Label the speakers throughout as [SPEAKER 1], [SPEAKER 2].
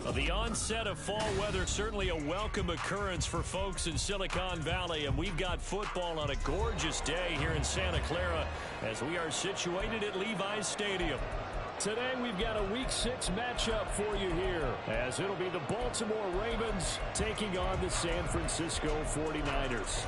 [SPEAKER 1] Well, the onset of fall weather, certainly a welcome occurrence for folks in Silicon Valley, and we've got football on a gorgeous day here in Santa Clara as we are situated at Levi's Stadium. Today we've got a Week 6 matchup for you here, as it'll be the Baltimore Ravens taking on the San Francisco 49ers.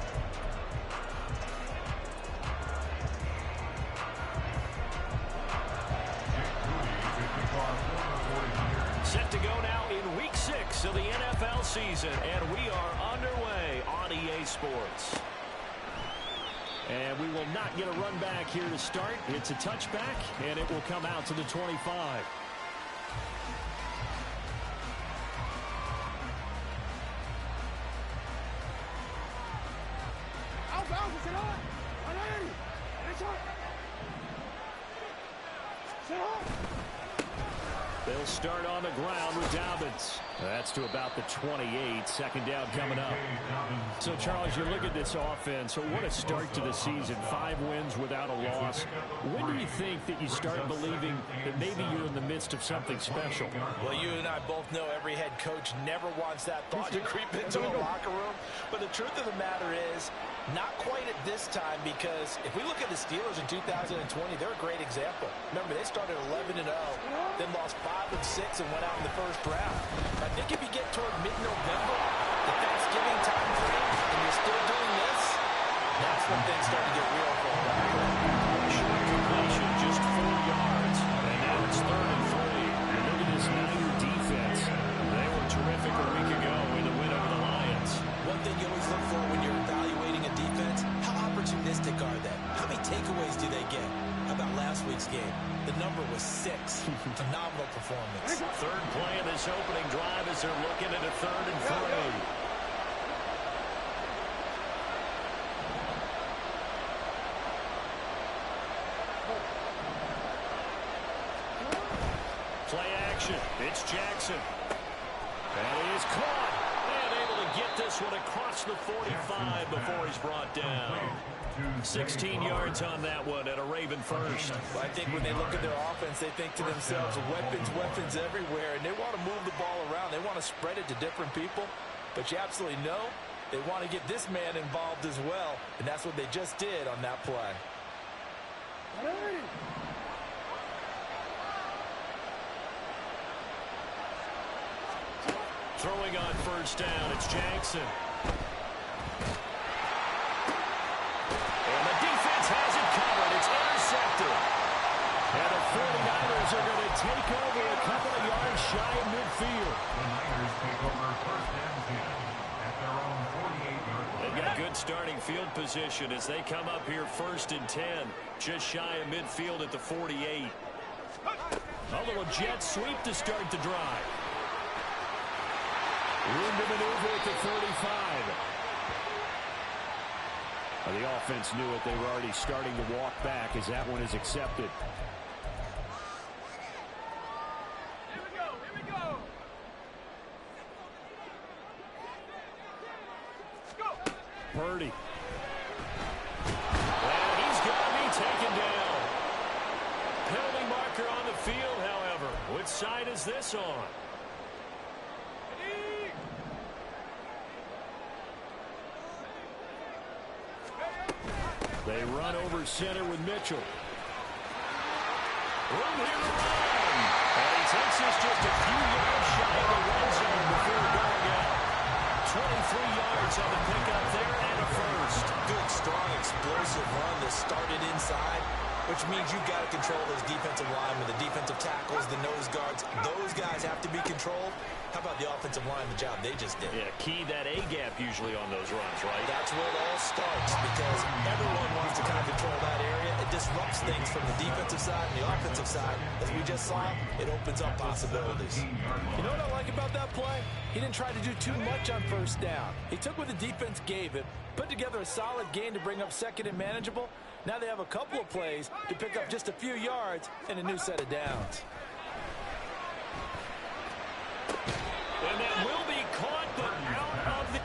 [SPEAKER 1] Set to go now in Week 6 of the NFL season, and we are underway on EA Sports. And we will not get a run back here to start. It's a touchback, and it will come out to the 25. They'll start on the ground with Dobbins. That's to about the 28. Second down coming up. So, Charles, you look at this offense. So what a start to the season. 5 wins without a loss. When do you think that you start believing that maybe you're in the midst of something special?
[SPEAKER 2] Well, you and I both know every head coach never wants that thought to creep into a locker room. But the truth of the matter is, not quite at this time, because if we look at the Steelers in 2020, they're a great example. Remember, they started 11-0, then lost 5 of 6 and went out in the first round. I think if you get toward mid-November, the Thanksgiving time frame, and you're still doing this, that's when things start to get real for them.
[SPEAKER 1] Short completion, just 4 yards. And now it's 3rd and 3. And look at this Niner defense. They were terrific a week ago in the win over the Lions.
[SPEAKER 2] One thing you always look for when you're evaluating a defense, how opportunistic are they? How many takeaways do they get? How about last week's game? The number was 6. Phenomenal performance.
[SPEAKER 1] Third play of this opening drive as they're looking at a 3rd and 3. Play action. It's Jackson. And he is caught. And able to get this one across the 45 before he's brought down. 16 yards on that one at a Raven first.
[SPEAKER 2] Well, I think when they look at their offense, they think to themselves, weapons everywhere, and they want to move the ball around. They want to spread it to different people. But you absolutely know they want to get this man involved as well, and that's what they just did on that play.
[SPEAKER 1] Throwing on first down, it's Jackson. And the defense has it covered. It's intercepted. And the 49ers are going to take over a couple of yards shy of midfield.
[SPEAKER 3] The Niners take over first and 10 at their own 48-yard line.
[SPEAKER 1] They've got good starting field position as they come up here 1st and 10, just shy of midfield at the 48. A little jet sweep to start the drive. Room to maneuver at the 35. The offense knew it. They were already starting to walk back as that one is accepted.
[SPEAKER 4] Here we go.
[SPEAKER 1] Purdy. And he's got to be taken down. Penalty marker on the field, however. Which side is this on? They run over center with Mitchell. Room here to run. And he takes this just a few yards shy of the red zone before going out. 23 yards on the pickup there and a first.
[SPEAKER 2] Good, strong, explosive run that started inside, which means you've got to control those defensive linemen, the defensive tackles, the nose guards. Those guys have to be controlled. How about the offensive line, the job they just did?
[SPEAKER 1] Yeah, key that A-gap usually on those runs, right?
[SPEAKER 2] That's where it all starts, because everyone wants to kind of control that area. It disrupts things from the defensive side and the offensive side. As we just saw, it opens up possibilities. You know what I like about that play? He didn't try to do too much on first down. He took what the defense gave him, put together a solid gain to bring up second and manageable. Now they have a couple of plays to pick up just a few yards and a new set of downs.
[SPEAKER 1] And that will be caught, but out of the...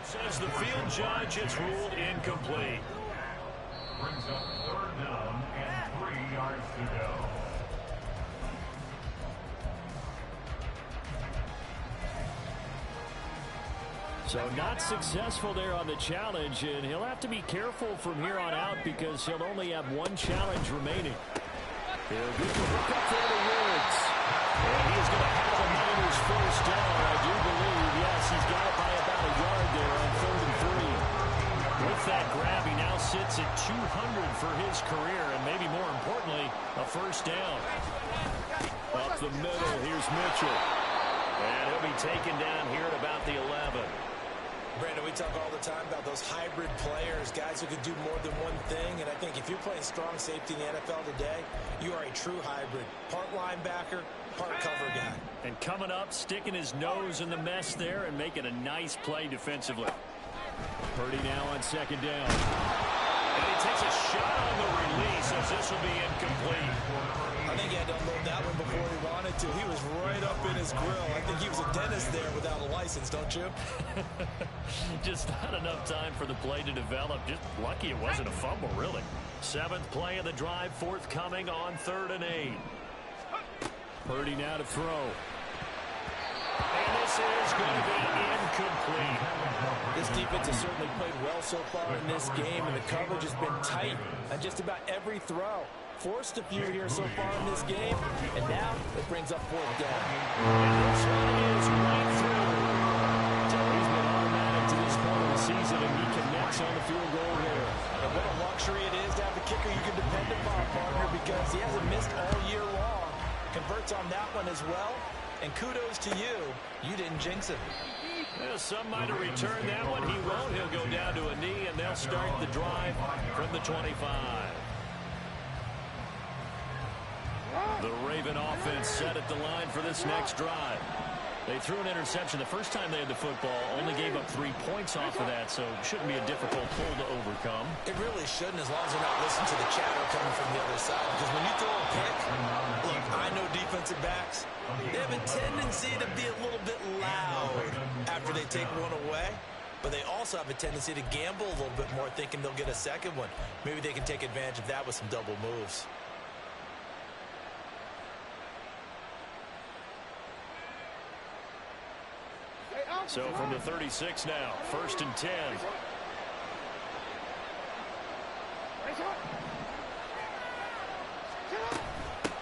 [SPEAKER 1] Says the field judge, it's ruled incomplete.
[SPEAKER 3] Brings up 3rd down and 3 yards to go.
[SPEAKER 1] So not successful there on the challenge, and he'll have to be careful from here on out because he'll only have one challenge remaining. He'll get the hook up there to Woods. And he is going to have the Niners first down, I do believe. Yes, he's got it by about a yard there on 3rd and 3. With that grab, he now sits at 200 for his career, and maybe more importantly, a first down. Up the middle, here's Mitchell. And he'll be taken down here at about the 11.
[SPEAKER 2] Brandon, we talk all the time about those hybrid players, guys who can do more than one thing, and I think if you're playing strong safety in the NFL today, you are a true hybrid. Part linebacker, part cover guy.
[SPEAKER 1] And coming up, sticking his nose in the mess there and making a nice play defensively. Purdy now on 2nd down. And he takes a shot on the release as this will be incomplete.
[SPEAKER 2] I think he had to unload that one before he wanted to. He was right up in his grill. I think he was a dentist there without a license, don't you?
[SPEAKER 1] Just not enough time for the play to develop. Just lucky it wasn't a fumble, really. 7th play of the drive, forthcoming on 3rd and 8. Purdy now to throw. And this is going to be incomplete.
[SPEAKER 2] This defense has certainly played well so far in this game, and the coverage has been tight on just about every throw. Forced a few here so far in this game, and now it brings up 4th down.
[SPEAKER 1] And this one is right through. He's been automatic to this point of the season, and he connects on the field goal there.
[SPEAKER 2] And what a luxury it is to have a kicker you can depend upon, partner, because he hasn't missed all year long. Converts on that one as well, and kudos to you. You didn't jinx him.
[SPEAKER 1] Well, some might have returned that one. He won't. He'll go down to a knee, and they'll start the drive from the 25. The Raven offense set at the line for this next drive. They threw an interception the first time they had the football, only gave up 3 points off of that, so shouldn't be a difficult pull to overcome.
[SPEAKER 2] It really shouldn't, as long as they're not listening to the chatter coming from the other side. Because when you throw a pick, look, I know defensive backs, they have a tendency to be a little bit loud after they take one away. But they also have a tendency to gamble a little bit more, thinking they'll get a second one. Maybe they can take advantage of that with some double moves.
[SPEAKER 1] So from the 36 now, 1st and 10.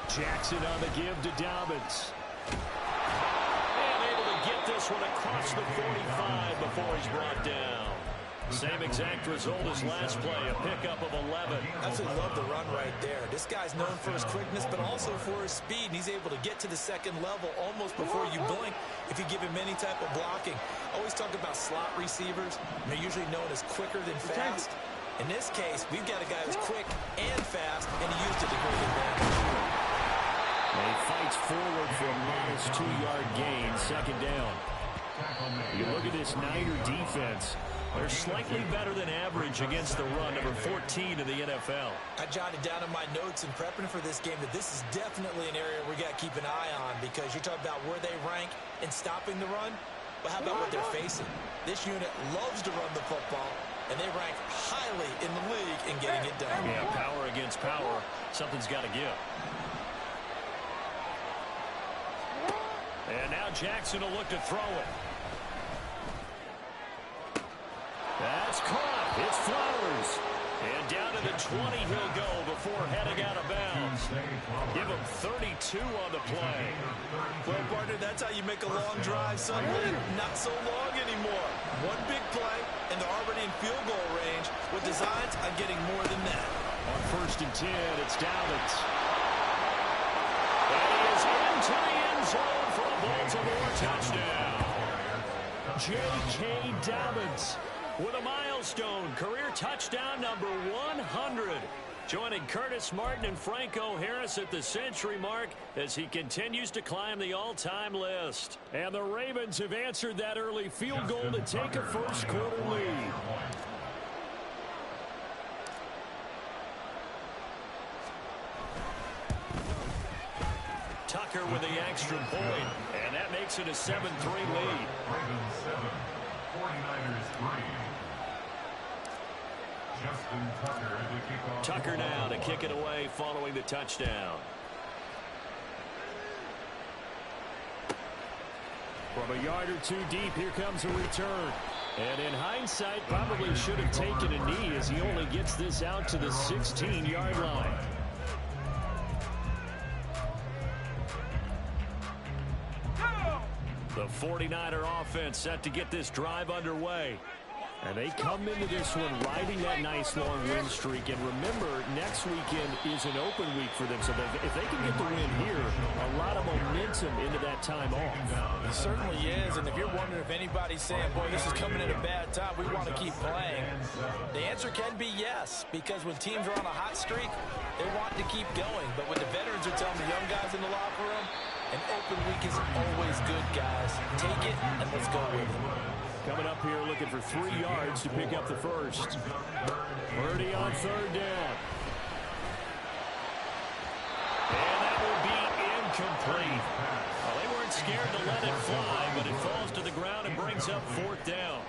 [SPEAKER 1] Jackson on the give to Dobbins. And able to get this one across the 45 before he's brought down. Same exact result as last play, a pickup of 11.
[SPEAKER 2] Absolutely love the run right there. This guy's known for his quickness, but also for his speed. And he's able to get to the second level almost before you blink if you give him any type of blocking. Always talk about slot receivers. They're usually known as quicker than fast. In this case, we've got a guy who's quick and fast, and he used it to great advantage.
[SPEAKER 1] He fights forward for a minus 2-yard gain, 2nd down. You look at this Niner defense. They're slightly better than average against the run, number 14 in the NFL.
[SPEAKER 2] I jotted down in my notes in prepping for this game that this is definitely an area we got to keep an eye on, because you're talking about where they rank in stopping the run. But how about what they're facing? This unit loves to run the football, and they rank highly in the league in getting it done.
[SPEAKER 1] Yeah, power against power. Something's got to give. And now Jackson will look to throw it. That's caught. It's Flowers. And down to the 20 he'll go before heading out of bounds. Give him 32 on the play.
[SPEAKER 2] Well, partner, that's how you make a long drive suddenly not so long anymore. One big play, and they're already in field goal range with designs on getting more than that.
[SPEAKER 1] On 1st and 10, it's Dobbins. And he is into the end zone for a Baltimore touchdown. J.K. Dobbins with a milestone career touchdown number 100. Joining Curtis Martin and Franco Harris at the century mark as he continues to climb the all-time list. And the Ravens have answered that early field goal to take a first-quarter lead. Tucker with the extra point, and that makes it a 7-3 lead.
[SPEAKER 3] Ravens 7, 49ers 3. Justin Tucker to kick off.
[SPEAKER 1] Tucker now to kick it away following the touchdown. From a yard or two deep, here comes a return. And in hindsight, probably should have taken a knee as he only gets this out to the 16-yard line. The 49er offense set to get this drive underway. And they come into this one riding that nice long win streak. And remember, next weekend is an open week for them. So if they can get the win here, a lot of momentum into that time off.
[SPEAKER 2] It certainly is. And if you're wondering if anybody's saying, boy, this is coming at a bad time, we want to keep playing, the answer can be yes. Because when teams are on a hot streak, they want to keep going. But when the veterans are telling the young guys in the locker room, an open week is always good, guys. Take it and let's go with it.
[SPEAKER 1] Coming up here looking for 3 yards to pick up the first. Purdy on third down. And that will be incomplete. Well, they weren't scared to let it fly, but it falls to the ground and brings up 4th down.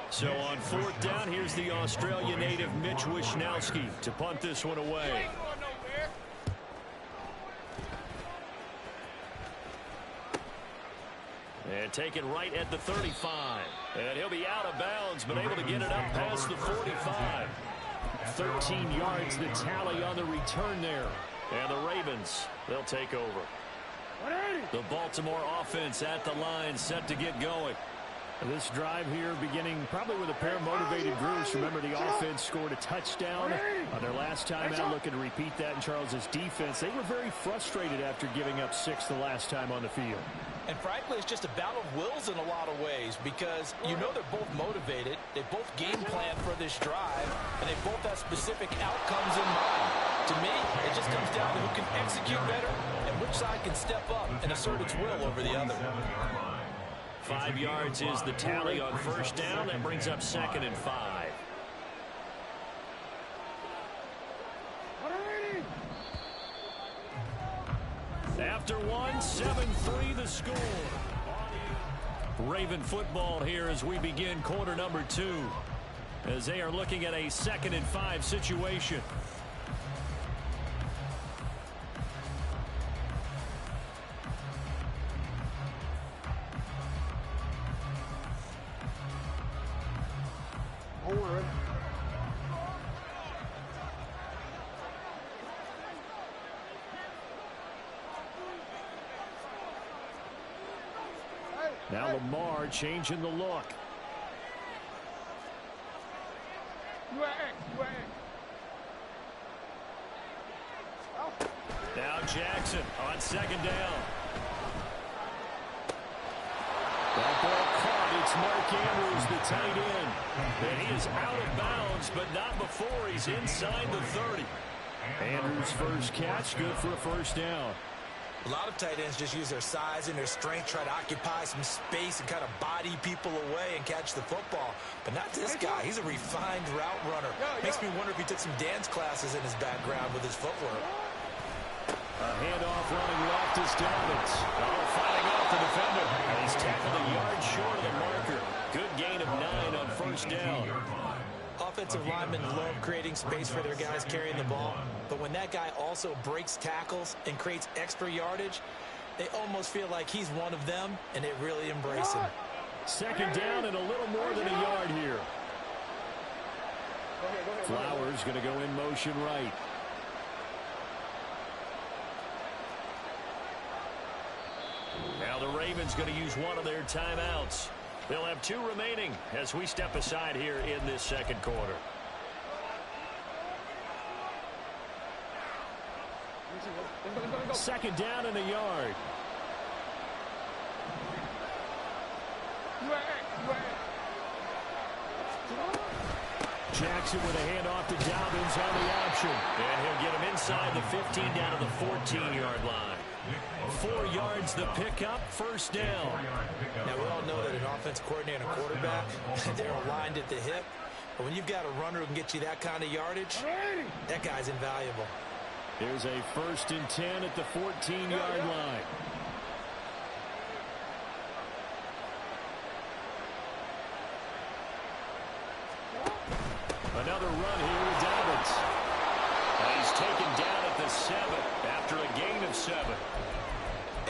[SPEAKER 1] So on 4th down, here's the Australia native Mitch Wishnowski to punt this one away. And taken right at the 35. And he'll be out of bounds, but able to get it up past the 45. 13 yards the tally on the return there. And the Ravens, they'll take over. The Baltimore offense at the line set to get going. This drive here beginning probably with a pair of motivated groups. Remember, the offense scored a touchdown on their last time out. Looking to repeat that in Charles's defense. They were very frustrated after giving up 6 the last time on the field.
[SPEAKER 2] And frankly, it's just a battle of wills in a lot of ways because you know they're both motivated. They both game plan for this drive, and they both have specific outcomes in mind. To me, it just comes down to who can execute better and which side can step up and assert its will over the other.
[SPEAKER 1] 5 yards is the tally on first down. That brings up 2nd and 5. After one, 7-3 the score. Raven football here as we begin quarter number 2. As they are looking at a 2nd and 5 situation. Now Lamar changing the look. Now Jackson on 2nd down. That ball caught. It's Mark Andrews, the tight end. And he is out of bounds, but not before he's inside the 30. Andrews' first catch, good for a first down.
[SPEAKER 2] A lot of tight ends just use their size and their strength, try to occupy some space and kind of body people away and catch the football. But not this guy. He's a refined route runner. Makes me wonder if he took some dance classes in his background with his footwork.
[SPEAKER 1] A handoff running left is Dobbins. Oh, fighting off the defender. And he's tackled a yard short of the marker. Good gain of 9 on first down.
[SPEAKER 2] Offensive linemen love creating space for their guys carrying the ball, but when that guy also breaks tackles and creates extra yardage, they almost feel like he's one of them, and they really embrace him.
[SPEAKER 1] 2nd down and a little more than a yard here. Flowers going to go in motion right. Now the Ravens going to use one of their timeouts. They'll have 2 remaining as we step aside here in this 2nd quarter. Second down and a yard. Jackson with a handoff to Dobbins on the option. And he'll get him inside the 15 down to the 14-yard line. 4 yards the pickup, first down.
[SPEAKER 2] Now, we all know that an offense coordinator and a quarterback, they're aligned at the hip. But when you've got a runner who can get you that kind of yardage, that guy's invaluable.
[SPEAKER 1] There's a 1st and 10 at the 14-yard line. Another run here with Dobbins. And he's taken down at the 7 after a gain of 7.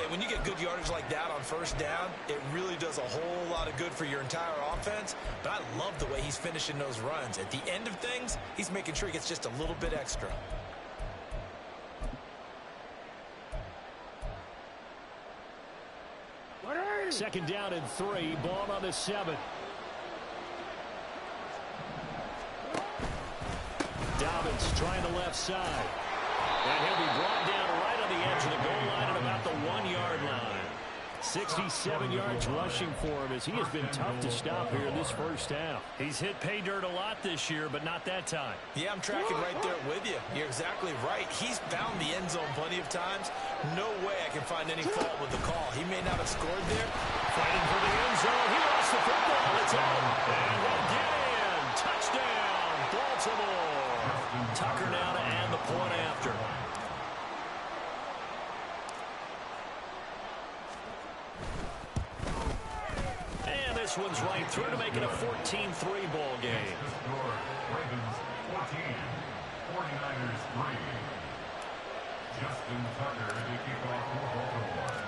[SPEAKER 2] Yeah, when you get good yardage like that on first down, it really does a whole lot of good for your entire offense. But I love the way he's finishing those runs. At the end of things, he's making sure he gets just a little bit extra.
[SPEAKER 1] Second down and 3, ball on the 7. Dobbins trying the left side. And he'll be brought down right on the edge of the goal line at about the 1-yard line. 67 yards rushing for him as he has been tough to stop here in this first half. He's hit pay dirt a lot this year, but not that time.
[SPEAKER 2] Yeah, I'm tracking right there with you. You're exactly right. He's found the end zone plenty of times. No way I can find any fault with the call. He may not have scored there.
[SPEAKER 1] Fighting for the end zone. He lost the football. It's out. And we'll get in. Touchdown, Baltimore. Tucker now to add the point after. And this one's right through to make it a 14-3 ball game.
[SPEAKER 3] Ravens 14, 49ers 3. Justin Tucker to kick off for Baltimore.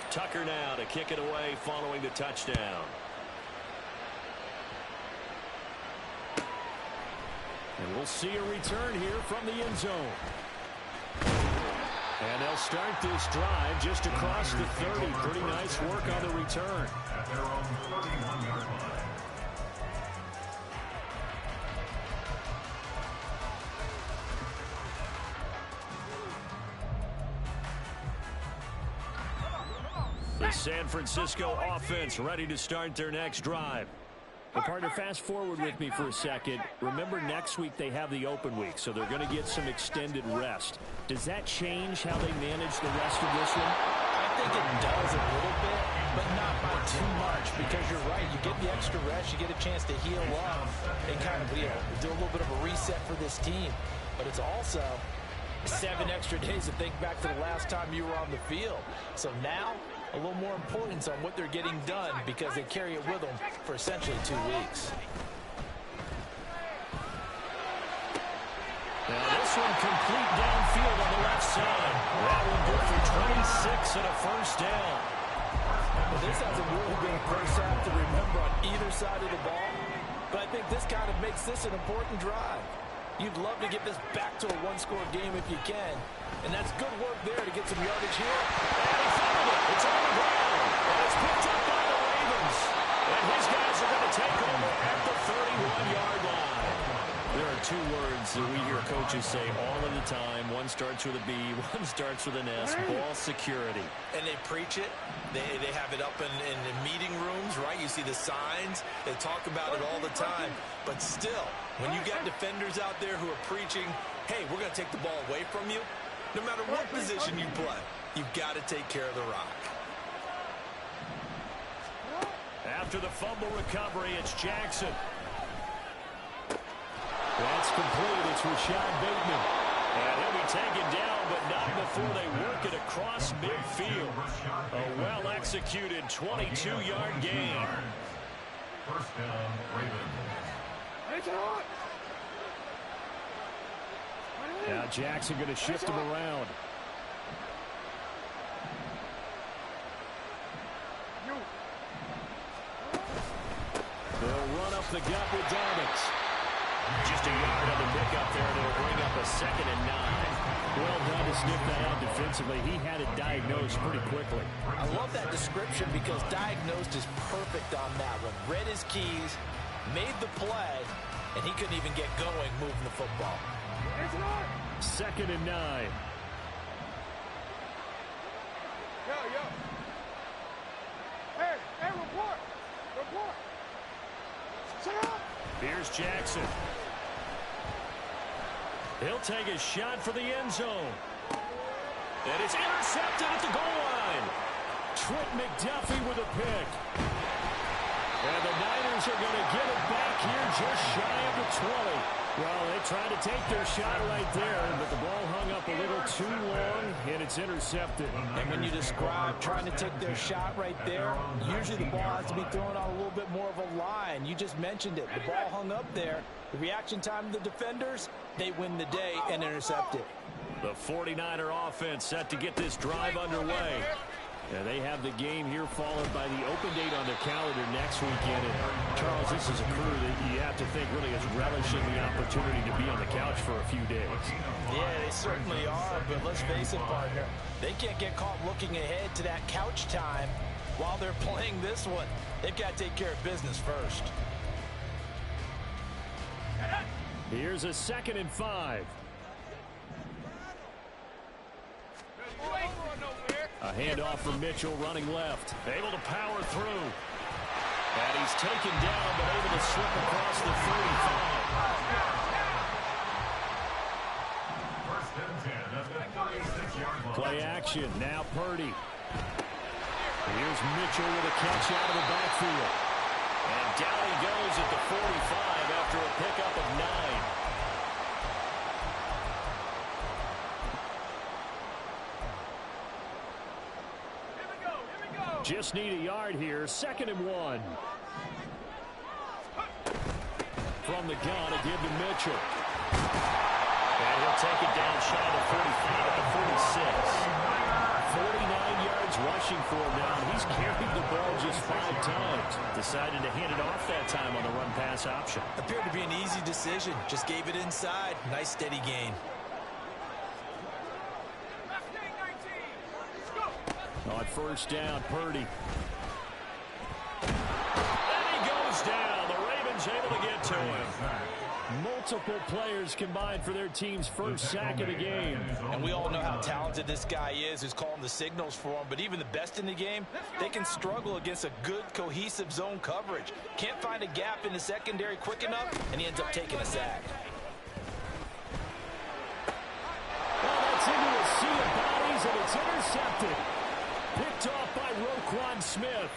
[SPEAKER 1] Tucker now to kick it away following the touchdown. And we'll see a return here from the end zone. And they'll start this drive just across the 30. Pretty nice work on the return.
[SPEAKER 3] At their own 31-yard line.
[SPEAKER 1] The San Francisco offense ready to start their next drive. Well, partner, fast forward with me for a second. Remember, next week they have the open week, so they're going to get some extended rest. Does that change how they manage the rest of this one?
[SPEAKER 2] I think it does a little bit, but not by too much, because you're right. You get the extra rest, you get a chance to heal up and kind of do a little bit of a reset for this team. But it's also 7 extra days to think back to the last time you were on the field. So now, a little more importance on what they're getting done because they carry it with them for essentially 2 weeks.
[SPEAKER 1] Now this one complete downfield on the left side. That will go for 26 and a first down.
[SPEAKER 2] Well, this hasn't really been a first half to remember on either side of the ball, but I think this kind of makes this an important drive. You'd love to get this back to a one-score game if you can. And that's good work there to get some yardage here.
[SPEAKER 1] And he found it. It's on the ground. And it's picked up by the Ravens. And his guys are going to take over at the 31-yard line. There are 2 words that we hear coaches say all of the time. One starts with a B, one starts with an S. Ball security.
[SPEAKER 2] And they preach it. They have it up in meeting rooms, right? You see the signs. They talk about it all the time. But still, when you got defenders out there who are preaching, hey, we're going to take the ball away from you, no matter what position you play, you've got to take care of the rock.
[SPEAKER 1] After the fumble recovery, it's Jackson. That's complete. It's Rashad Bateman. And he'll be taken down, but not before they work it across midfield. A well-executed 22-yard gain.
[SPEAKER 3] First down, Ravens.
[SPEAKER 1] Now Jackson going to shift him around. They'll run up the gut with Dobbins. Just a yard on the pickup there, and it'll bring up a 2nd and 9. Well done to sniff that out defensively. He had it diagnosed pretty quickly.
[SPEAKER 2] I love that description because diagnosed is perfect on that one. Read his keys, made the play, and he couldn't even get going moving the football.
[SPEAKER 1] 2nd and 9.
[SPEAKER 4] Yo. Hey, report. Sit up.
[SPEAKER 1] Here's Jackson. He'll take a shot for the end zone. And it's intercepted at the goal line. Trent McDuffie with a pick. And the Niners are going to get it back here just shy of the 20. Well, they tried to take their shot right there, but the ball hung up a little too long, and it's intercepted.
[SPEAKER 2] And when you describe trying to take their shot right there, usually the ball has to be thrown on a little bit more of a line. You just mentioned it. The ball hung up there. The reaction time of the defenders, they win the day and intercept it.
[SPEAKER 1] The 49er offense set to get this drive underway. And they have the game here followed by the open date on their calendar next weekend. And Charles, this is a crew that you have to think really is relishing the opportunity to be on the couch for a few days.
[SPEAKER 2] Yeah, they certainly are, but let's face it, partner. They can't get caught looking ahead to that couch time while they're playing this one. They've got to take care of business first.
[SPEAKER 1] Here's a 2nd and 5. A handoff from Mitchell running left. Able to power through. And he's taken down, but able to slip across the 35.
[SPEAKER 3] First and 10 at the 36-yard line.
[SPEAKER 1] Play action. Now Purdy. Here's Mitchell with a catch out of the backfield. And down he goes at the 45 after a pickup of 9. Just need a yard here. 2nd and 1. From the gun, a give to Mitchell. And he'll take it down shy of the 45 at the 46. 49 yards rushing for him now. He's carried the ball just 5 times. Decided to hand it off that time on the run-pass option.
[SPEAKER 2] Appeared to be an easy decision. Just gave it inside. Nice steady gain.
[SPEAKER 1] On first down, Purdy. And he goes down. The Ravens able to get to him. Multiple players combined for their team's first sack of the game.
[SPEAKER 2] And we all know how talented this guy is who's calling the signals for him. But even the best in the game, they can struggle against a good, cohesive zone coverage. Can't find a gap in the secondary quick enough, and he ends up taking a sack.
[SPEAKER 1] Well, that's into a sea of bodies, and it's intercepted. Picked off by Roquan Smith.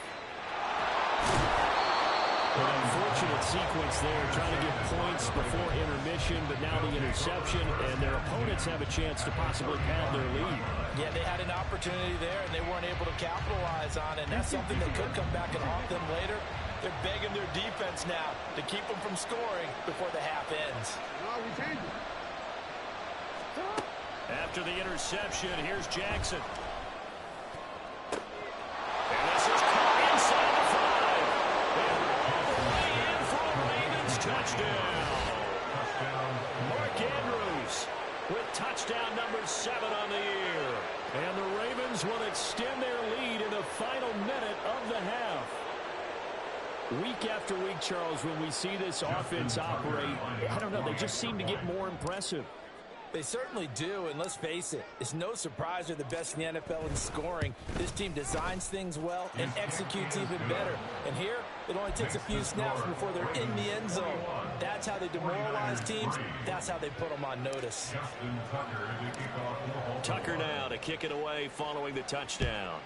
[SPEAKER 1] An unfortunate sequence there, trying to get points before intermission, but now the interception, and their opponents have a chance to possibly pad their lead.
[SPEAKER 2] Yeah, they had an opportunity there, and they weren't able to capitalize on it, and that's something that could come back and haunt them later. They're begging their defense now to keep them from scoring before the half ends.
[SPEAKER 1] After the interception, here's Jackson. And this is caught inside the 5. And all the way in for a Ravens touchdown. Mark Andrews with touchdown number 7 on the year. And the Ravens will extend their lead in the final minute of the half. Week after week, Charles, when we see this offense operate, I don't know, they just seem to get more impressive.
[SPEAKER 2] They certainly do, and let's face it, it's no surprise they're the best in the NFL in scoring. This team designs things well and executes even better. And here, it only takes a few snaps before they're in the end zone. That's how they demoralize teams. That's how they put them on notice.
[SPEAKER 1] Tucker now to kick it away following the touchdown.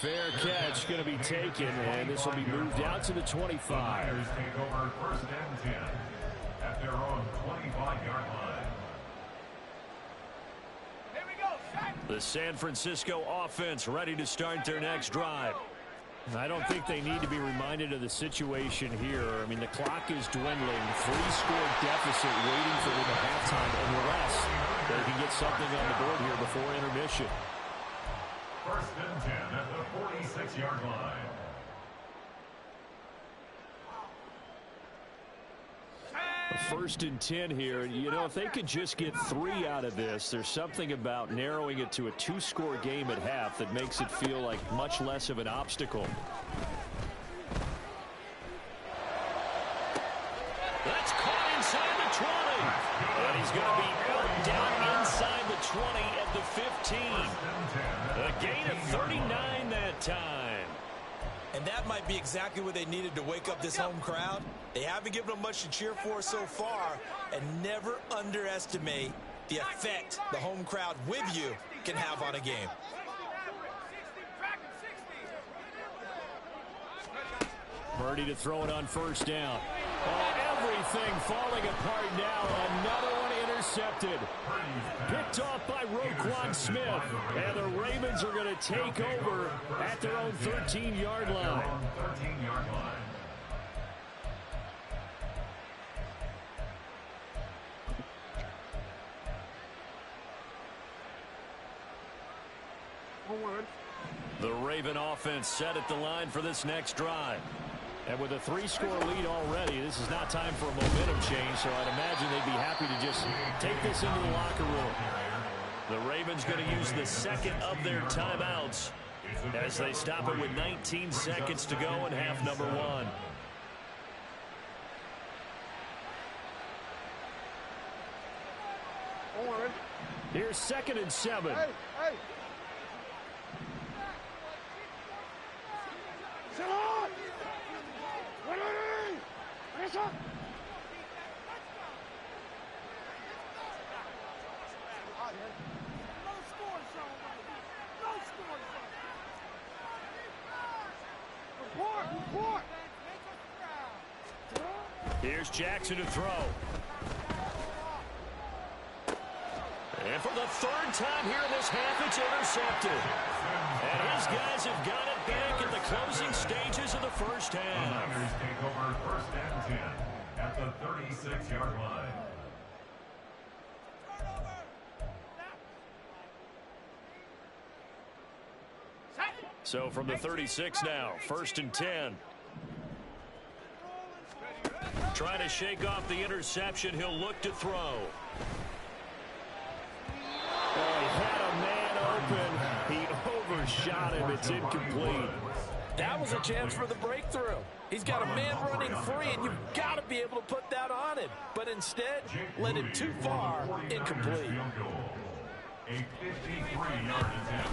[SPEAKER 1] Fair catch going to be taken, and this will be moved out to the 25.
[SPEAKER 3] Take over first and 10 at their own 25-yard line.
[SPEAKER 4] Here we go,
[SPEAKER 1] The San Francisco offense ready to start their next drive. I don't think they need to be reminded of the situation here. I mean, the clock is dwindling. 3-score deficit waiting for them at halftime unless they can get something on the board here before intermission.
[SPEAKER 3] First and 10 at the 46-yard line.
[SPEAKER 1] First and 10 here. You know, if they could just get 3 out of this, there's something about narrowing it to a 2-score game at half that makes it feel like much less of an obstacle. That's caught inside the 20. And he's going to be out down inside the 20 at the 15. A gain of 39 that time.
[SPEAKER 2] And that might be exactly what they needed to wake up this home crowd. They haven't given them much to cheer for so far, and never underestimate the effect the home crowd with you can have on a game.
[SPEAKER 1] Purdy to throw it on first down. Oh, everything falling apart now. Another one intercepted. Picked off by Roquan Smith. And the Ravens are going to take over at their own 13-yard line. The Raven offense set at the line for this next drive. And with a 3-score lead already, this is not time for a momentum change, so I'd imagine they'd be happy to just take this into the locker room. The Ravens going to use the second of their timeouts as they stop it with 19 seconds to go in half number 1. Here's 2nd and 7.
[SPEAKER 4] Hey, hey. Sit on. Ready. Finish up. Report.
[SPEAKER 1] Here's Jackson to throw. And for the 3rd time here in this half, it's intercepted. And his guys have got it back in the closing stages of the first half.
[SPEAKER 3] Niners take over 1st and 10 at the 36-yard line.
[SPEAKER 1] So from the 36 now, 1st and 10. Trying to shake off the interception. He'll look to throw. Oh, he had a man open. He overshot him. It's incomplete.
[SPEAKER 2] That was a chance for the breakthrough. He's got a man running free, and you've got to be able to put that on him. But instead, led it too far, incomplete.
[SPEAKER 3] A 53-yard attempt.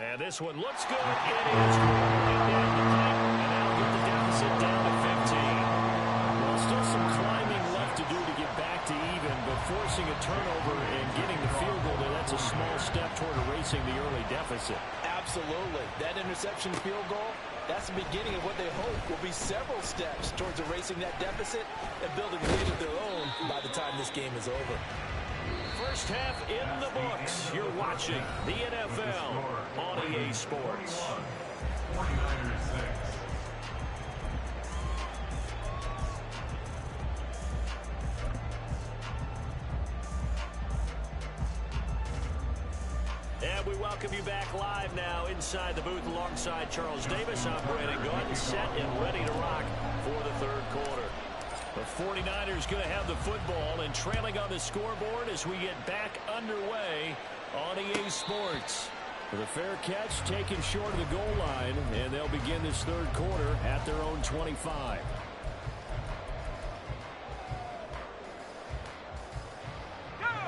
[SPEAKER 1] And this one looks good. It is good. And that'll get the deficit down to 15. Well, still some climbing left to do to get back to even, but forcing a turnover and getting the field goal there, that's a small step toward erasing the early deficit.
[SPEAKER 2] Absolutely. That interception field goal, that's the beginning of what they hope will be several steps towards erasing that deficit and building a lead of their own by the time this game is over.
[SPEAKER 1] First half in the books. You're watching the NFL on EA Sports.
[SPEAKER 3] 49ers 6.
[SPEAKER 1] And we welcome you back live now inside the booth alongside Charles Davis. I'm Brandon Gordon, set and ready to rock for the 3rd quarter. The 49ers going to have the football and trailing on the scoreboard as we get back underway on EA Sports. With a fair catch taken short of the goal line, and they'll begin this 3rd quarter at their own 25.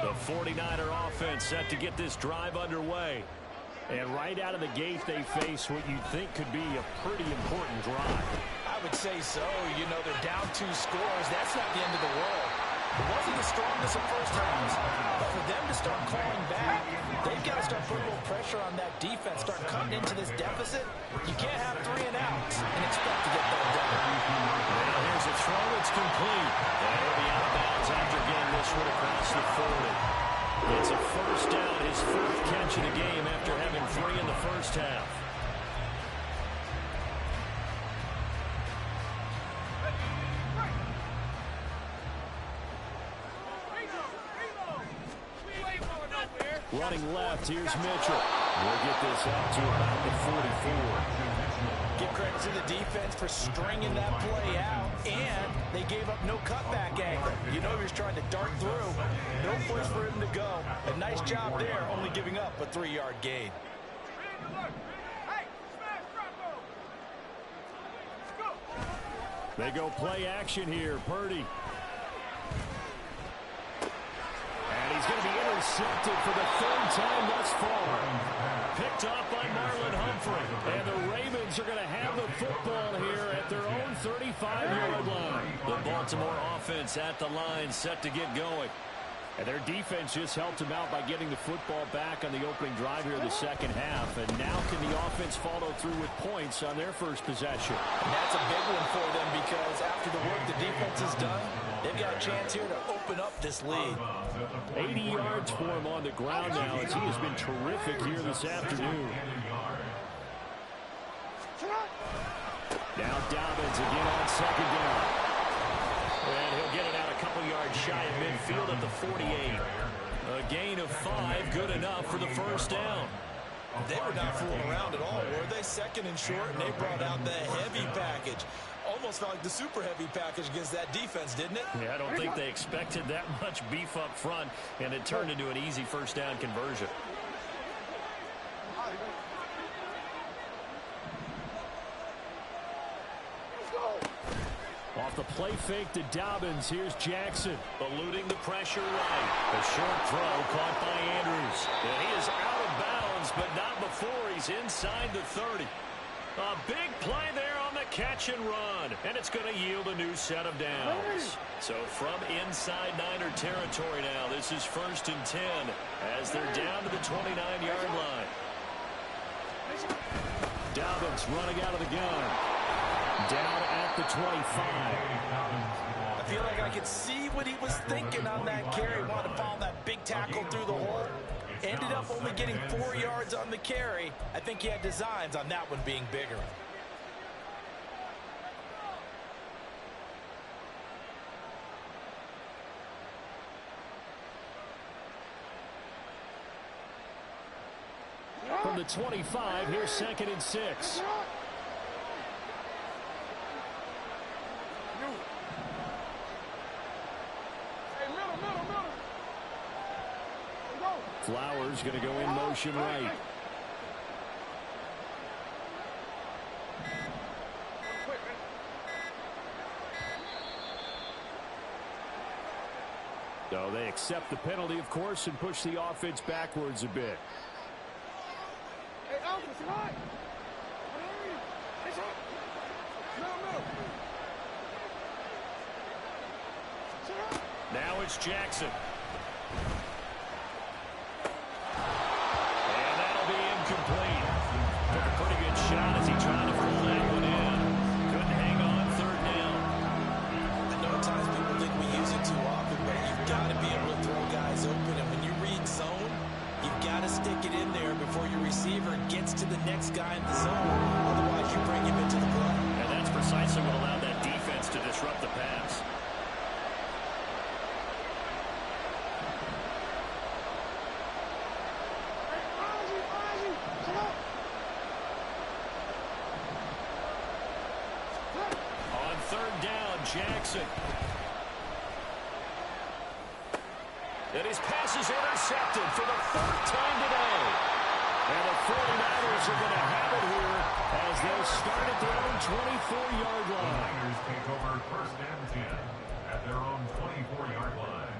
[SPEAKER 1] The 49er offense set to get this drive underway. And right out of the gate, they face what you'd think could be a pretty important drive.
[SPEAKER 2] I would say so. You know, they're down 2 scores. That's not the end of the world. It wasn't the strongest of first halves. But for them to start clawing back, they've got to start putting a little pressure on that defense, start cutting into this deficit. You can't have 3 and outs and expect to get that done.
[SPEAKER 1] Now here's a throw. It's complete. And he'll be out of bounds after getting this one across the 40. It's a first down, his 4th catch of the game after having 3 in the first half. Running left, here's Mitchell. We'll get this out to about the 44.
[SPEAKER 2] Give credit to the defense for stringing that play out, and they gave up no cutback angle. You know he was trying to dart through. No place for him to go. A nice job there, only giving up a 3-yard gain.
[SPEAKER 1] They go play action here, Purdy. And he's going to be intercepted for the 3rd time thus far. Picked off by Marlon Humphrey. And the Ravens are going to have the football here at their own 35-yard line. The Baltimore offense at the line set to get going. And their defense just helped them out by getting the football back on the opening drive here in the 2nd half. And now can the offense follow through with points on their first possession?
[SPEAKER 2] And that's a big one for them because after the work the defense has done, they've got a chance here to open up this lead.
[SPEAKER 1] 80 yards for him on the ground now as he has been terrific here this afternoon. Now Dobbins again on 2nd down. And he'll get it out a couple yards shy of midfield at the 48. A gain of 5, good enough for the first down.
[SPEAKER 2] They were not fooling around at all, were they? Second and short, and they brought out the heavy package. Almost felt like the super heavy package against that defense, didn't it?
[SPEAKER 1] Yeah, I don't think they expected that much beef up front, and it turned into an easy first down conversion. Off the play fake to Dobbins. Here's Jackson, eluding the pressure right. A short throw caught by Andrews. And he is out of bounds, but not before he's inside the 30. A big play there on the catch and run, and it's going to yield a new set of downs. So from inside Niner territory now, this is 1st and 10 as they're down to the 29-yard line. Dobbins running out of the gun. Down at the 25.
[SPEAKER 2] I feel like I could see what he was thinking on that carry. Wanted to follow that big tackle through the hole. Ended up only getting 4 yards on the carry. I think he had designs on that one being bigger.
[SPEAKER 1] From the 25, here's 2nd and 6. Flowers going to go in motion right. So they accept the penalty, of course, and push the offense backwards a bit. Now it's Jackson. And that'll be incomplete. Took a pretty good shot as he tried to pull that one in. Couldn't hang on 3rd down.
[SPEAKER 2] I know at times people think we use it too often, but you've got to be able to throw guys open. And when you read zone, you've got to stick it in there before your receiver gets to the next guy in the zone. Otherwise, you bring him into the play.
[SPEAKER 1] And that's precisely what allowed that defense to disrupt the pass. On 3rd down, Jackson. And his pass is intercepted for the 4th time today. And the 49ers are going to have it here as they'll start at their own 24-yard line.
[SPEAKER 3] Niners take over 1st and 10 at their own 24-yard line.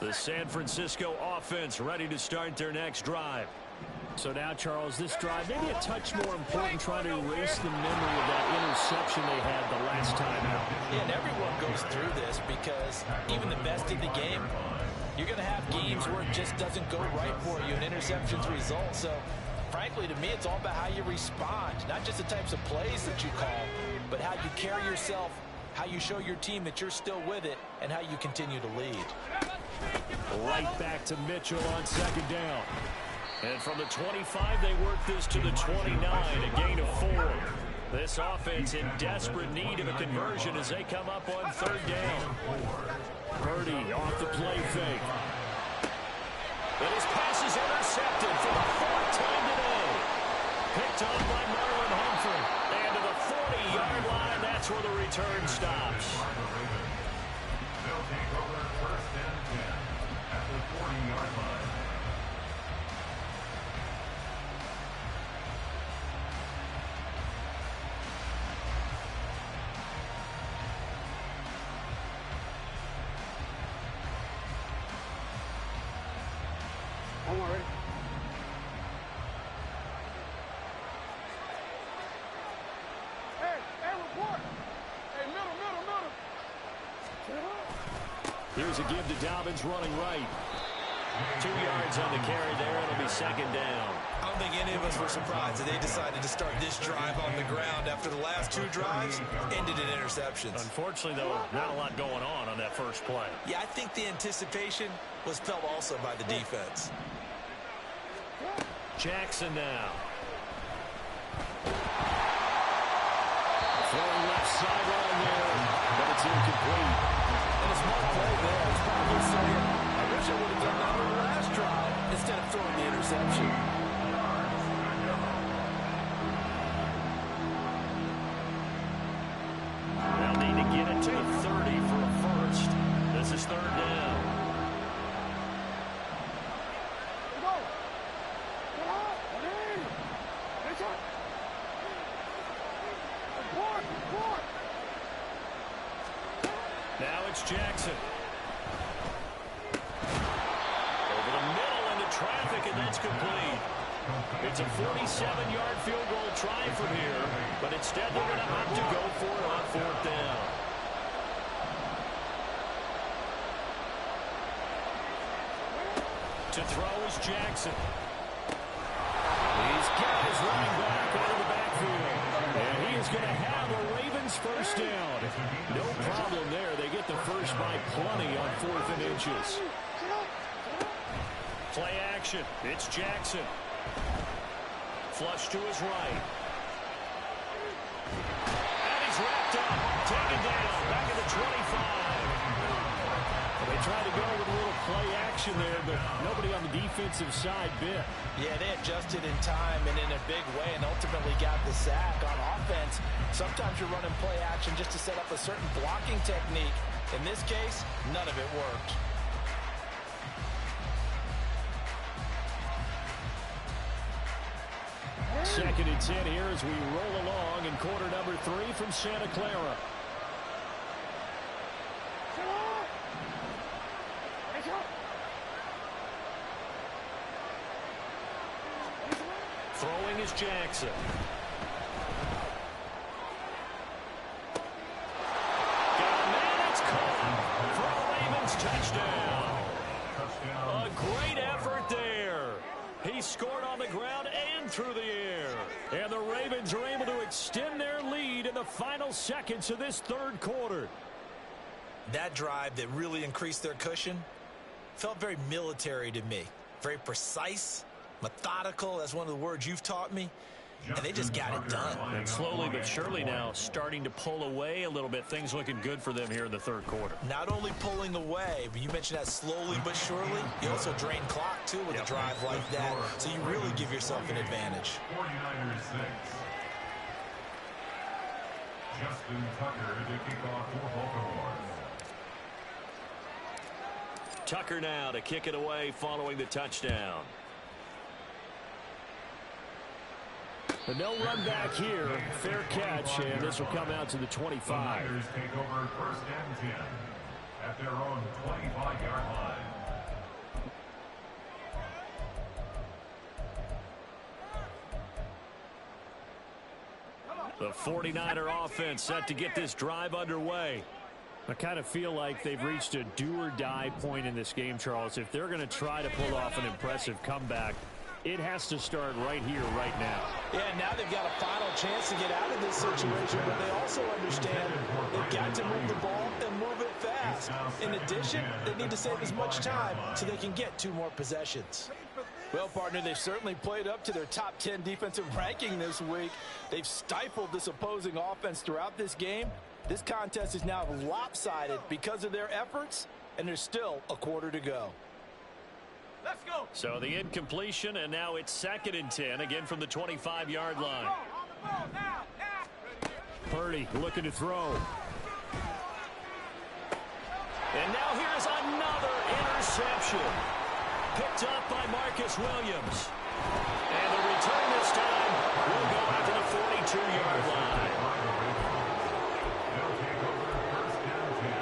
[SPEAKER 1] The San Francisco offense ready to start their next drive. So now, Charles, this drive maybe a touch more important, trying to erase the memory of that interception they had the last time out.
[SPEAKER 2] Yeah, and everyone goes through this because even the best in the game, you're going to have games where it just doesn't go right for you, and interceptions result. So, frankly, to me, it's all about how you respond, not just the types of plays that you call, but how you carry yourself, how you show your team that you're still with it, and how you continue to lead.
[SPEAKER 1] Right back to Mitchell on 2nd down. And from the 25, they work this to the 29, a gain of 4. This offense in desperate need of a conversion as they come up on 3rd down. Purdy off the play fake. And his pass is intercepted for the 4th time today. Picked off by Marlon Humphrey. And to the 40-yard line, that's where the return stops.
[SPEAKER 3] They'll take over 1st and 10 at the 40-yard line.
[SPEAKER 4] I'm already. Hey, report. Hey, middle.
[SPEAKER 1] Here's a give to Dobbins running right. 2 yards on the carry there. It'll be 2nd down.
[SPEAKER 2] I don't think any of us were surprised that they decided to start this drive on the ground after the last 2 drives ended in interceptions.
[SPEAKER 1] Unfortunately, though, not a lot going on that first play.
[SPEAKER 2] Yeah, I think the anticipation was felt also by the defense.
[SPEAKER 1] Jackson now. Throwing left sideline there, but it's incomplete.
[SPEAKER 2] And as smart play there. He's probably saying, I wish I would have done that on the last drive instead of throwing the interception.
[SPEAKER 1] They'll need to get it to the 30 for a first. This is third down. Now it's Jackson. Over the middle into traffic, and that's complete. It's a 47-yard field goal try from here, but instead they're going to opt to go for it on fourth down. To throw is Jackson. He's got his running back out of the backfield. And he is going to have a Ravens first down. No problem there. They get the first by plenty on 4th and inches. Play action. It's Jackson. Flush to his right. And he's wrapped up. Taken down. Back at the 25. They tried to go with a little play action there, but nobody on the defensive side bit.
[SPEAKER 2] Yeah, they adjusted in time and in a big way and ultimately got the sack. On offense, sometimes you're running play action just to set up a certain blocking technique. In this case, none of it worked.
[SPEAKER 1] Second and 10 here as we roll along in quarter number 3 from Santa Clara. Throwing is Jackson. Got a man, it's caught for a Ravens touchdown. A great effort there. He scored on the ground and through the air. And the Ravens are able to extend their lead in the final seconds of this third quarter.
[SPEAKER 2] That drive that really increased their cushion felt very military to me. Very precise. Methodical, that's one of the words you've taught me, and they just got it done.
[SPEAKER 1] And slowly but surely now starting to pull away a little bit. Things looking good for them here in the third quarter.
[SPEAKER 2] Not only pulling away, but you mentioned that slowly but surely. You also drain clock, too, with a drive like that, so you really give yourself an advantage.
[SPEAKER 3] 49ers 6. Justin Tucker to kick off for Baltimore.
[SPEAKER 1] Tucker now to kick it away following the touchdown. But no run back here. Fair catch, and this will come out to the 25.
[SPEAKER 3] The Niners take over first and 10 at their own 25-yard line.
[SPEAKER 1] The 49er offense set to get this drive underway. I kind of feel like they've reached a do-or-die point in this game, Charles. If they're going to try to pull off an impressive comeback, it has to start right here, right now.
[SPEAKER 2] Yeah, now they've got a final chance to get out of this situation, but they also understand they've got to move the ball and move it fast. In addition, they need to save as much time so they can get 2 more possessions. Well, partner, they've certainly played up to their top 10 defensive ranking this week. They've stifled this opposing offense throughout this game. This contest is now lopsided because of their efforts, and there's still a quarter to go.
[SPEAKER 4] Let's go.
[SPEAKER 1] So the incompletion, and now it's 2nd and 10, again from the 25-yard line. Purdy looking to throw. And now here's another interception. Picked up by Marcus Williams. And the return this time will go out to the 42-yard line.
[SPEAKER 3] They'll take over first and 10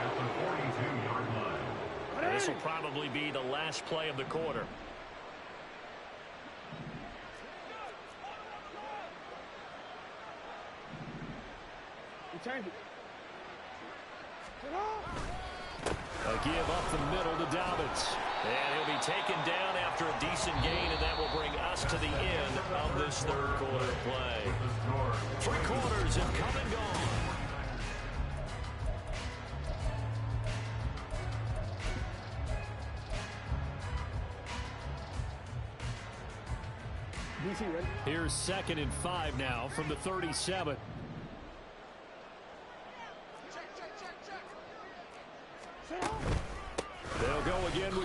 [SPEAKER 3] at the 42-yard line.
[SPEAKER 1] This will probably be the last play of the quarter. A give up the middle to Dobbins. And he'll be taken down after a decent gain, and that will bring us to the end of this third quarter play. 3 quarters have come and gone. Here's 2nd and 5 now from the 37.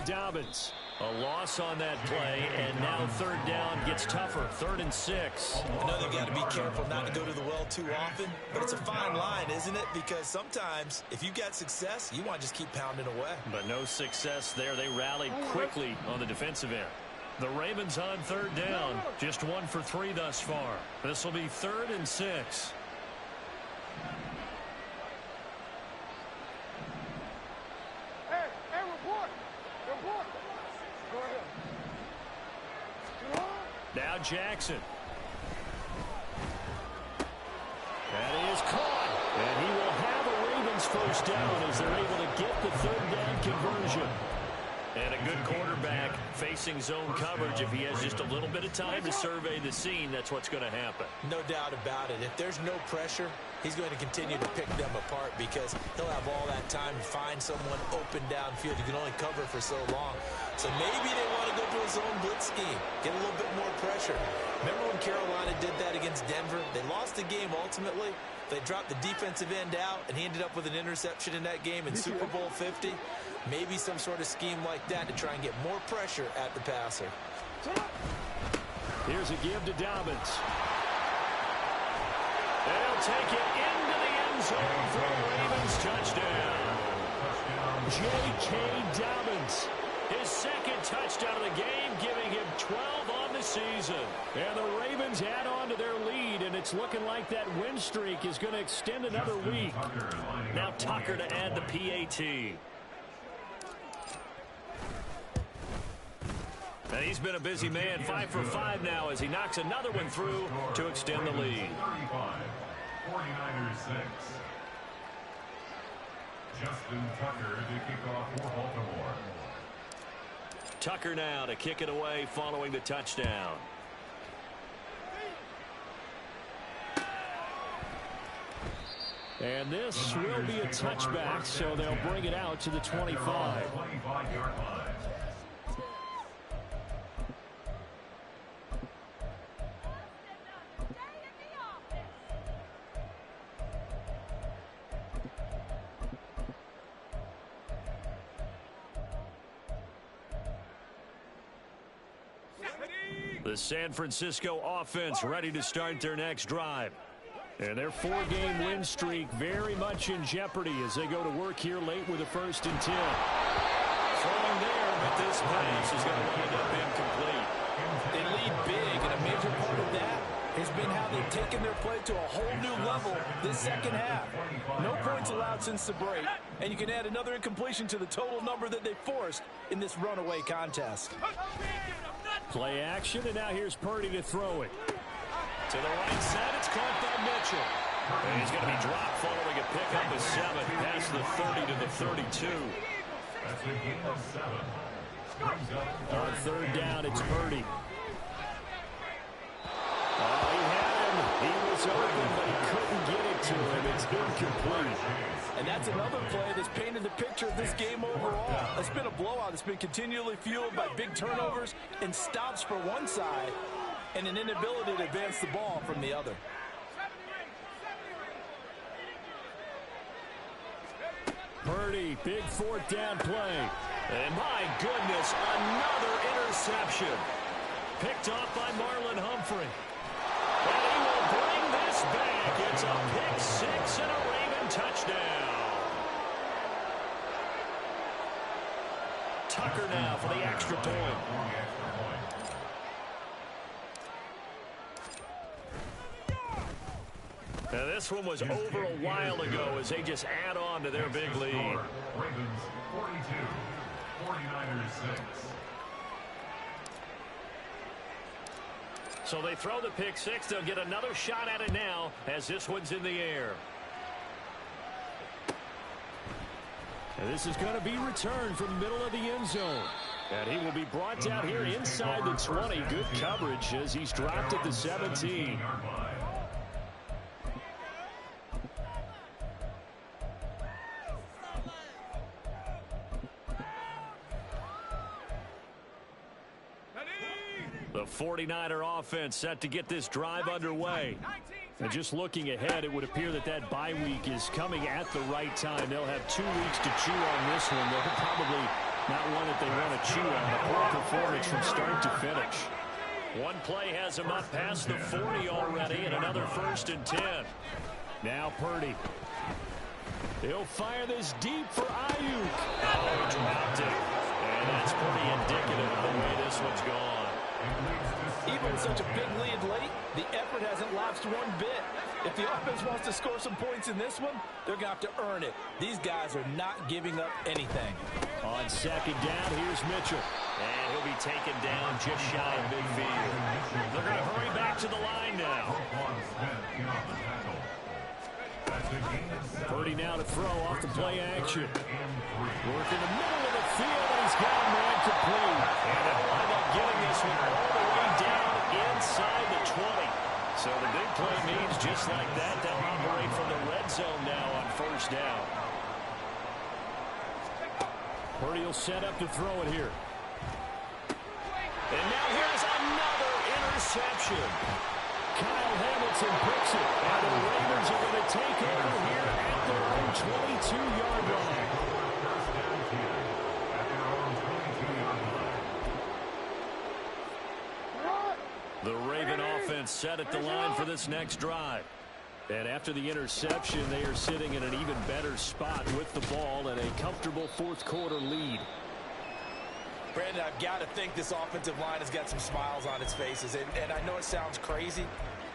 [SPEAKER 1] Dobbins. A loss on that play, and now third down gets tougher. 3rd and 6.
[SPEAKER 2] I know they've got to be careful not to go to the well too often, but it's a fine line, isn't it? Because sometimes if you got success, you want to just keep pounding away.
[SPEAKER 1] But no success there. They rallied quickly on the defensive end. The Ravens on third down. Just 1 for 3 thus far. This will be 3rd and 6. Now Jackson. That is caught. And he will have a Ravens first down as they're able to get the third down conversion. And a good quarterback facing zone coverage. If he has just a little bit of time to survey the scene, that's what's going to happen.
[SPEAKER 2] No doubt about it. If there's no pressure, he's going to continue to pick them apart because he'll have all that time to find someone open downfield. You can only cover for so long. So maybe they want to go to a zone blitz scheme, get a little bit more pressure. Remember when Carolina did that against Denver? They lost the game ultimately. They dropped the defensive end out, and he ended up with an interception in that game in Super Bowl 50. Maybe some sort of scheme like that to try and get more pressure at the passer.
[SPEAKER 1] Here's a give to Dobbins. They'll take it into the end zone for a Ravens touchdown. J.K. Dobbins. His 2nd touchdown of the game, giving him 12 on the season. And the Ravens add on to their lead, and it's looking like that win streak is going to extend another week. Now Tucker to add the PAT. And he's been a busy man, 5 for 5 now as he knocks another one through to extend the lead.
[SPEAKER 3] 49ers 6. Justin Tucker to kick off for Baltimore.
[SPEAKER 1] Tucker now to kick it away following the touchdown. And this will be a touchback, so they'll bring it out to the 25.
[SPEAKER 3] 25-yard line.
[SPEAKER 1] The San Francisco offense ready to start their next drive. And their 4-game win streak very much in jeopardy as they go to work here late with a 1st and 10. Throwing there, but this pass is going to wind up incomplete.
[SPEAKER 2] They lead big, and a major part of that has been how they've taken their play to a whole new level this second half. No points allowed since the break, and you can add another incompletion to the total number that they forced in this runaway contest.
[SPEAKER 1] Play action, and now here's Purdy to throw it. To the right side, it's caught by Mitchell. And he's going to be dropped following a pickup of 7 past the 30 to the 32.
[SPEAKER 3] That's a gain of 7.
[SPEAKER 1] On third down, it's Purdy. Oh, he had him. He was open, but he couldn't get it to him. It's incomplete.
[SPEAKER 2] And that's another play that's painted the picture of this game overall. It's been a blowout. It's been continually fueled by big turnovers and stops for one side and an inability to advance the ball from the other.
[SPEAKER 1] Purdy, big 4th down play. And my goodness, another interception. Picked off by Marlon Humphrey. And he will bring this back. It's a pick 6 and a Raven touchdown. Tucker now for the extra point. Now this one was over a while ago as they just add on to their big lead.
[SPEAKER 3] Ravens 42, 49ers 6.
[SPEAKER 1] So they throw the pick 6. They'll get another shot at it now as this one's in the air. And this is going to be returned from the middle of the end zone. And he will be brought down here inside the 20. Good coverage as he's dropped at the 17. The 49er offense set to get this drive underway. And just looking ahead, it would appear that that bye week is coming at the right time. They'll have 2 weeks to chew on this one. They'll probably Not one that they want to chew on. A poor performance from start to finish. One play has him up past the 40 already, and another 1st and 10. Now Purdy. He'll fire this deep for Ayuk. Oh, he dropped it. And that's pretty indicative of the way this one's gone.
[SPEAKER 2] Even with such a big lead late, the effort hasn't lapsed one bit. If the offense wants to score some points in this one, they're going to have to earn it. These guys are not giving up anything.
[SPEAKER 1] On 2nd down, here's Mitchell. And he'll be taken down just shy of midfield. They're going to hurry back to the line now. Purdy now to throw off the play action. Work in the middle of the field, and he's got him man complete. And they'll wind up getting this one all the way down inside the 20. So the big play means just like that, they'll operate from the red zone now on 1st down. Purdy will set up to throw it here. And now here's another interception. Kyle Hamilton picks it, and the Raiders are going to take over here at their own 22-yard line. The Raven offense set at the line for this next drive. And after the interception, they are sitting in an even better spot with the ball and a comfortable 4th quarter lead.
[SPEAKER 2] Brandon, I've got to think this offensive line has got some smiles on its faces. And I know it sounds crazy,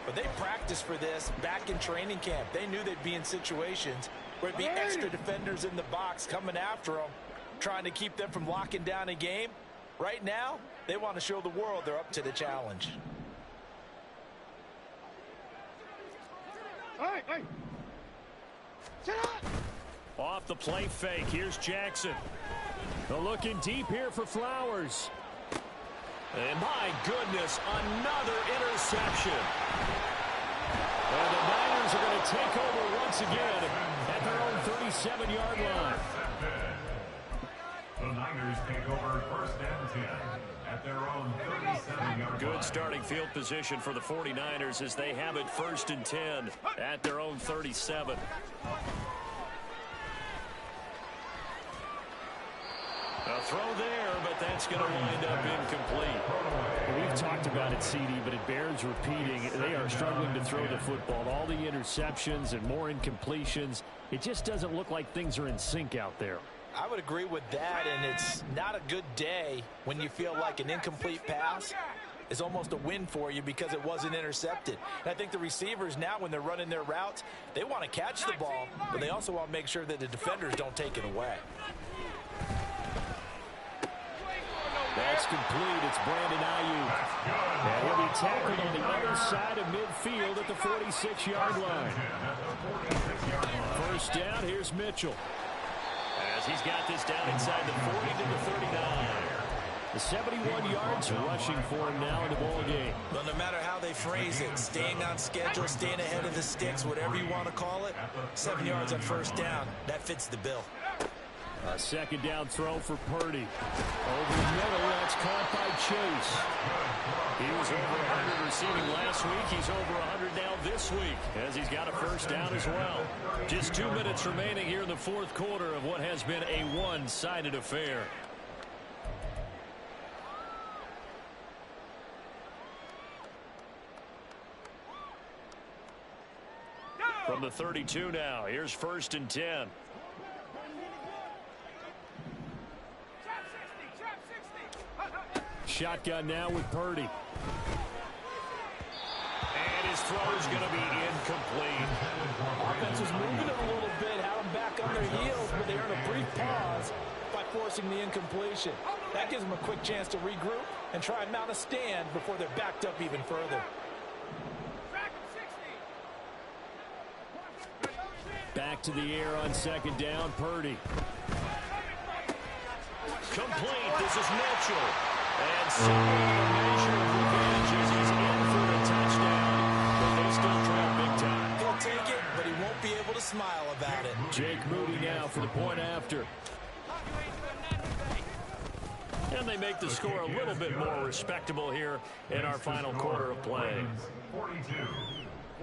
[SPEAKER 2] but they practiced for this back in training camp. They knew they'd be in situations where it'd be extra defenders in the box coming after them, trying to keep them from locking down a game. Right now, they want to show the world they're up to the challenge.
[SPEAKER 4] Hey. Sit up.
[SPEAKER 1] Off the play fake, here's Jackson. They're looking deep here for Flowers. And my goodness, another interception. And the Niners are going to take over once again at their own 37-yard line.
[SPEAKER 3] The Niners take over 1st and 10 at their own 37-yard line.
[SPEAKER 1] Good starting field position for the 49ers as they have it 1st and 10 at their own 37. A throw there, but that's going to wind up incomplete. We've talked about it, CD, but it bears repeating. They are struggling to throw the football. All the interceptions and more incompletions. It just doesn't look like things are in sync out there.
[SPEAKER 2] I would agree with that, and it's not a good day when you feel like an incomplete pass is almost a win for you because it wasn't intercepted. And I think the receivers now, when they're running their routes, they want to catch the ball, but they also want to make sure that the defenders don't take it away.
[SPEAKER 1] That's complete. It's Brandon Ayuk. And he'll be tackled on the other side of midfield at the 46-yard line. 1st down, here's Mitchell. As he's got this down inside the 40 to the 39. The 71 yards rushing for him now in the ball game.
[SPEAKER 2] Well, no matter how they phrase it, staying on schedule, staying ahead of the sticks, whatever you want to call it, 7 yards on 1st down, that fits the bill.
[SPEAKER 1] A 2nd down throw for Purdy. Over the middle, that's caught by Chase. He was over 100 receiving last week. He's over 100 now this week as he's got a 1st down as well. Just 2 minutes remaining here in the 4th quarter of what has been a one-sided affair. From the 32 now, here's 1st and 10. Shotgun now with Purdy. And his throw is going to be incomplete.
[SPEAKER 2] Offense was moving it a little bit, had them back on their heels, but they earned a brief pause by forcing the incompletion. That gives them a quick chance to regroup and try and mount a stand before they're backed up even further.
[SPEAKER 1] Back to the air on 2nd down, Purdy. Complete. This is Mitchell. And somewhere measure of revenge as he's in for a touchdown. But they still trail big time.
[SPEAKER 2] He'll take it, but he won't be able to smile about it.
[SPEAKER 1] Jake Moody now for the point after. And they make the score a little bit more respectable here in our final quarter of play.
[SPEAKER 3] 42,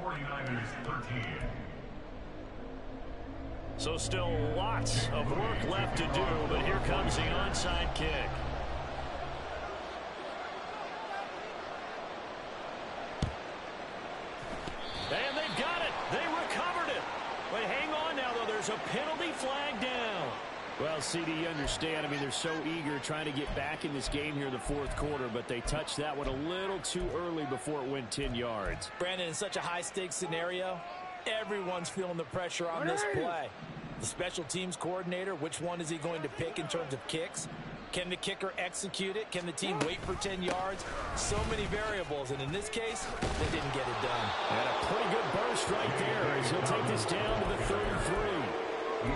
[SPEAKER 3] 49ers 13.
[SPEAKER 1] So still lots of work left to do, but here comes the onside kick. And they've got it. They recovered it. But hang on now, though. There's a penalty flag down.
[SPEAKER 5] Well, CD, you understand. I mean, they're so eager trying to get back in this game here in the fourth quarter, but they touched that one a little too early before it went 10 yards.
[SPEAKER 2] Brandon, in such a high-stakes scenario, everyone's feeling the pressure on this play. The special teams coordinator, which one is he going to pick in terms of kicks? Can the kicker execute it? Can the team wait for 10 yards? So many variables, and in this case, they didn't get it done.
[SPEAKER 5] And a pretty good burst right there as he'll take this down to the 33.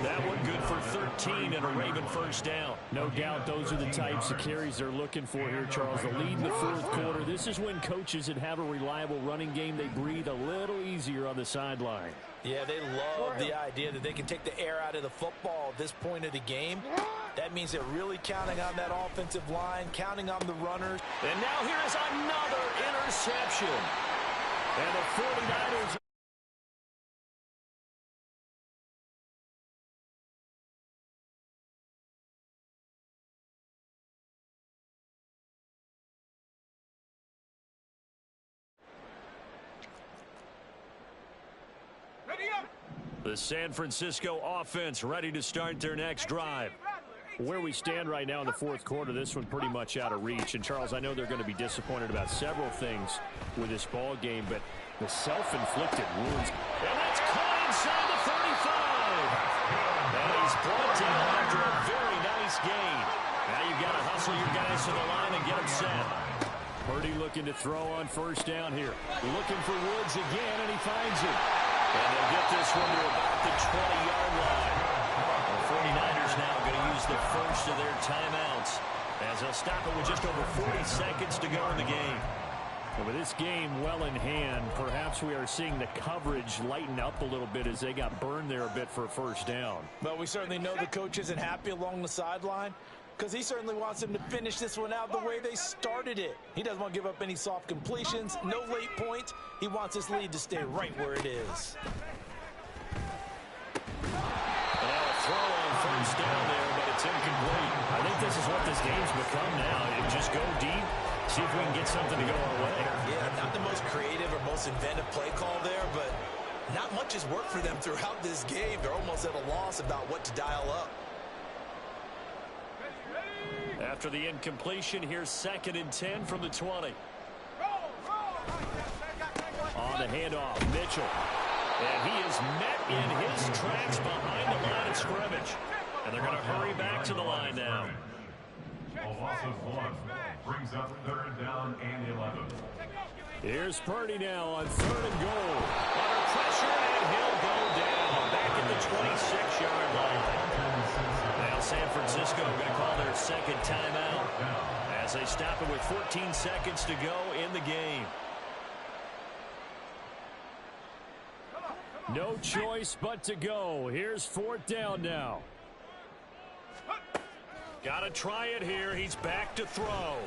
[SPEAKER 1] That one good for 13 and a Raven first down.
[SPEAKER 5] No doubt those are the types of carries they're looking for here, Charles. The lead in the fourth quarter. This is when coaches that have a reliable running game, they breathe a little easier on the sideline.
[SPEAKER 2] Yeah, they love the idea that they can take the air out of the football at this point of the game. That means they're really counting on that offensive line, counting on the runners.
[SPEAKER 1] And now here is another interception. And the 49ers... The San Francisco offense ready to start their next drive.
[SPEAKER 5] Where we stand right now in the fourth quarter, this one pretty much out of reach. And, Charles, I know they're going to be disappointed about several things with this ball game, but the self-inflicted wounds.
[SPEAKER 1] And that's caught inside the 35. And he's brought down after a very nice gain. Now you've got to hustle your guys to the line and get them set.
[SPEAKER 5] Purdy looking to throw on first down here. Looking for Woods again, and he finds it.
[SPEAKER 1] And they'll get this one to about the 20-yard line. The 49ers now going to use the first of their timeouts as they'll stop it with just over 40 seconds to go in the game.
[SPEAKER 5] And with this game well in hand, perhaps we are seeing the coverage lighten up a little bit as they got burned there a bit for a first down.
[SPEAKER 2] Well, we certainly know the coach isn't happy along the sideline, because he certainly wants them to finish this one out the way they started it. He doesn't want to give up any soft completions, no late points. He wants his lead to stay right where it is.
[SPEAKER 1] And now a throw on first down there, but it's incomplete.
[SPEAKER 5] I think this is what this game's become now. You just go deep, see if we can get something to go our way.
[SPEAKER 2] Yeah, not the most creative or most inventive play call there, but not much has worked for them throughout this game. They're almost at a loss about what to dial up.
[SPEAKER 1] After the incompletion, here's 2nd and 10 from the 20.
[SPEAKER 5] On the handoff, Mitchell.
[SPEAKER 1] And he is met in his tracks behind the line of scrimmage. And they're going to hurry back to the line now.
[SPEAKER 3] A loss of 1 brings up 3rd down and 11.
[SPEAKER 5] Here's Purdy now on 3rd and goal.
[SPEAKER 1] Under pressure, and he'll go down back at the 26-yard line. Now San Francisco going to call their 2nd timeout as they stop it with 14 seconds to go in the game.
[SPEAKER 5] No choice but to go. Here's 4th down now.
[SPEAKER 1] Got to try it here. He's back to throw.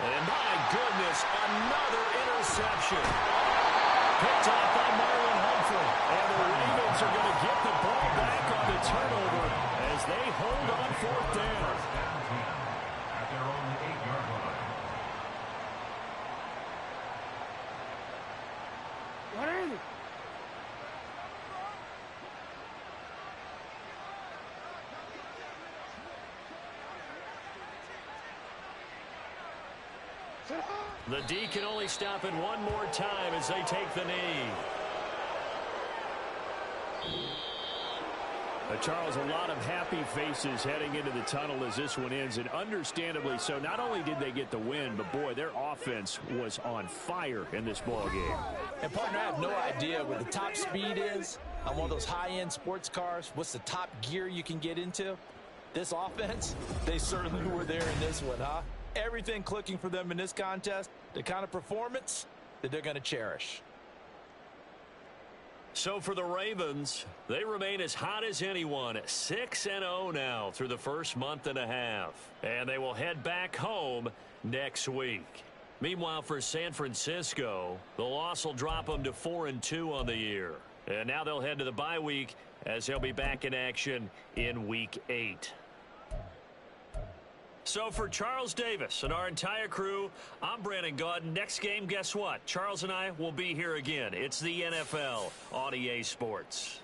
[SPEAKER 1] And my goodness, another interception. Picked off by Marlon Humphrey. And the Ravens are going to get the ball back on the turnover as they hold on 4th down.
[SPEAKER 3] At their own 8-yard line.
[SPEAKER 4] What is it?
[SPEAKER 1] The D can only stop it one more time as they take the knee.
[SPEAKER 5] Charles, a lot of happy faces heading into the tunnel as this one ends, and understandably so. Not only did they get the win, but boy, their offense was on fire in this ball game.
[SPEAKER 2] And partner, I have no idea what the top speed is on one of those high-end sports cars. What's the top gear you can get into? This offense, they certainly were there in this one, huh? Everything clicking for them in this contest, the kind of performance that they're going to cherish.
[SPEAKER 1] So for the Ravens, they remain as hot as anyone, 6-0 now through the first month and a half. And they will head back home next week. Meanwhile, for San Francisco, the loss will drop them to 4-2 on the year. And now they'll head to the bye week as he'll be back in action in Week 8. So for Charles Davis and our entire crew, I'm Brandon Gaudin. Next game, guess what? Charles and I will be here again. It's the NFL on EA Sports.